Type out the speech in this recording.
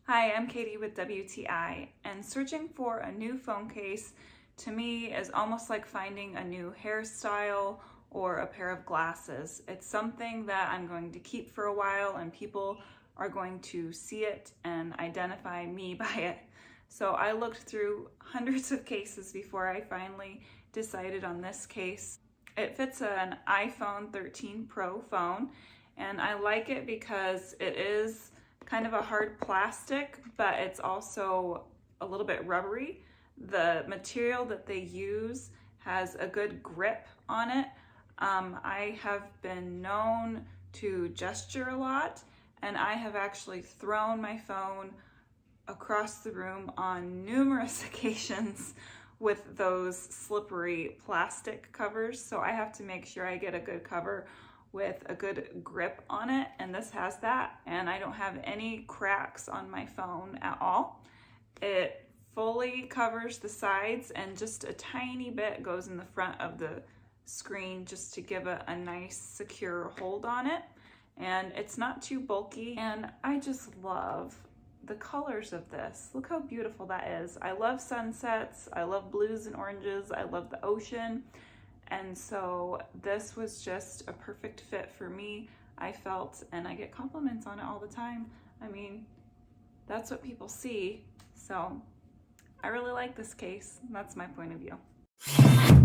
Hi, I'm Katie with WTI, and searching for a new phone case to me is almost like finding a new hairstyle or a pair of glasses. It's something that I'm going to keep for a while and people are going to see it and identify me by it. So I looked through hundreds of cases before I finally decided on this case. It fits an iPhone 13 Pro phone, and I like it because it is kind of a hard plastic, but it's also a little bit rubbery. The material that they use has a good grip on it. I have been known to gesture a lot, and I have actually thrown my phone across the room on numerous occasions with those slippery plastic covers. So I have to make sure I get a good cover with a good grip on it, and this has that, and I don't have any cracks on my phone at all. It fully covers the sides and just a tiny bit goes in the front of the screen just to give it a nice secure hold on it, and it's not too bulky, and I just love the colors of this. Look how beautiful that is. I love sunsets, I love blues and oranges, I love the ocean. And so this was just a perfect fit for me, I felt, and I get compliments on it all the time. I mean, that's what people see. So I really like this case. That's my point of view.